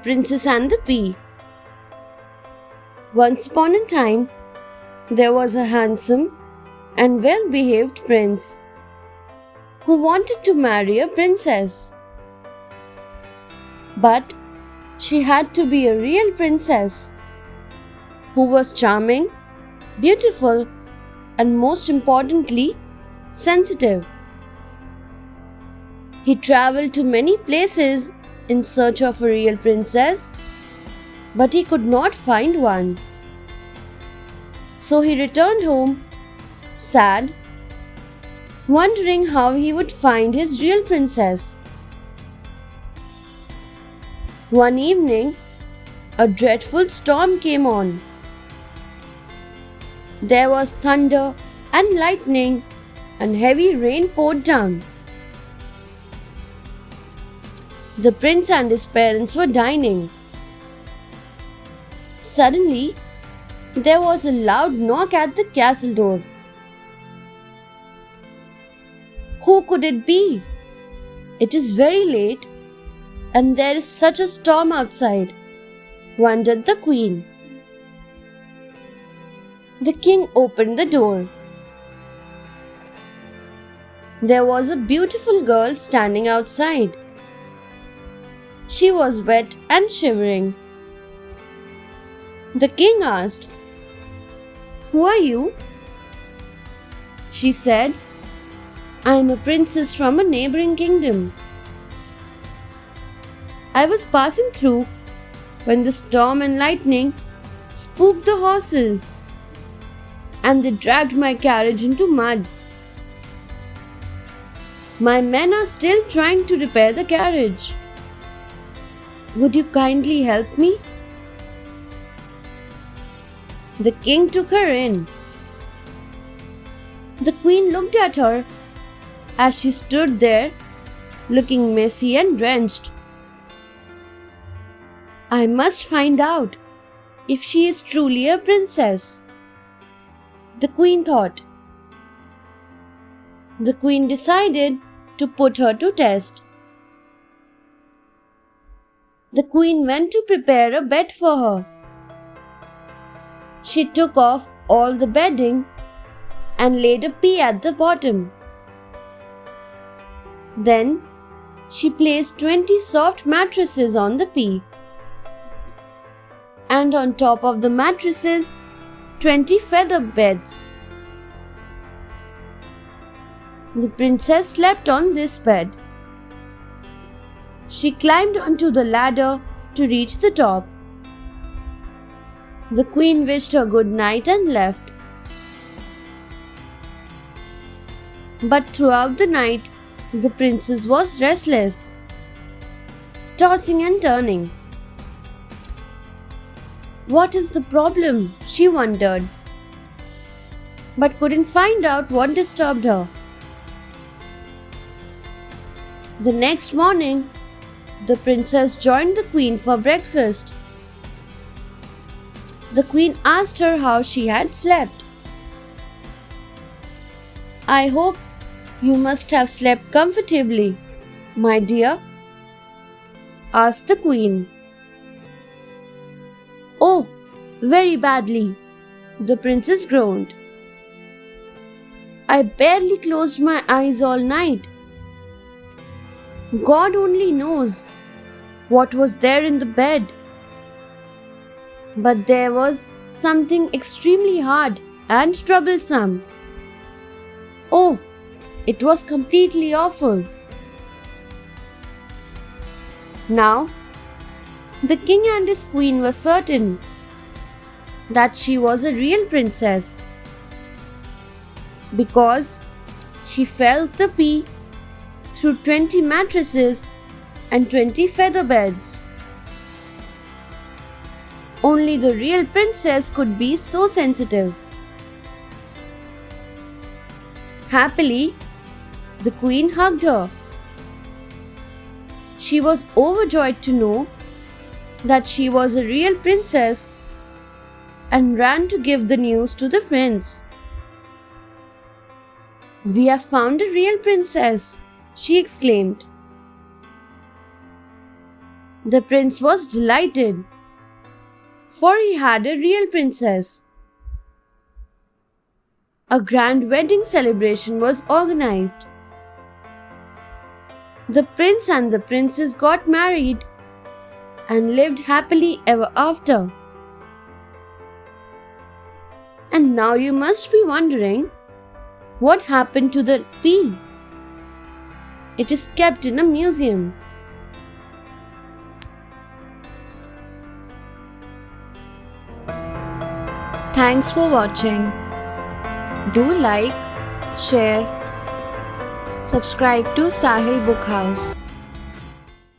Princess and the Pea. Once upon a time, there was a handsome and well-behaved prince who wanted to marry a princess. But she had to be a real princess who was charming, beautiful, and most importantly, sensitive. He traveled to many places in search of a real princess, but he could not find one. So he returned home, sad, wondering how he would find his real princess. One evening, a dreadful storm came on. There was thunder and lightning, and heavy rain poured down. The prince and his parents were dining. Suddenly, there was a loud knock at the castle door. Who could it be? It is very late, and there is such a storm outside, wondered the queen. The king opened the door. There was a beautiful girl standing outside. She was wet and shivering. The king asked, "Who are you?" She said, "I am a princess from a neighboring kingdom. I was passing through when the storm and lightning spooked the horses, and they dragged my carriage into mud. My men are still trying to repair the carriage. Would you kindly help me?" The king took her in. The queen looked at her as she stood there, looking messy and drenched. "I must find out if she is truly a princess," the queen thought. The queen decided to put her to test. The queen went to prepare a bed for her. She took off all the bedding and laid a pea at the bottom. Then she placed 20 soft mattresses on the pea, and on top of the mattresses 20 feather beds. The princess slept on this bed. She climbed onto the ladder to reach the top. The queen wished her good night and left. But throughout the night, the princess was restless, tossing and turning. What is the problem? She wondered, but couldn't find out what disturbed her. The next morning, the princess joined the queen for breakfast. The queen asked her how she had slept. "I hope you must have slept comfortably, my dear," asked the queen. "Oh, very badly," the princess groaned. "I barely closed my eyes all night. God only knows what was there in the bed. But there was something extremely hard and troublesome. Oh, it was completely awful." Now, the king and his queen were certain that she was a real princess, because she felt the pea through 20 mattresses and 20 feather beds. Only the real princess could be so sensitive. Happily, the queen hugged her. She was overjoyed to know that she was a real princess and ran to give the news to the prince. "We have found a real princess," she exclaimed. The prince was delighted, for he had a real princess. A grand wedding celebration was organized. The prince and the princess got married and lived happily ever after. And now you must be wondering, what happened to the pea? It is kept in a museum. Thanks for watching. Do like, share, subscribe to Sahil Book House.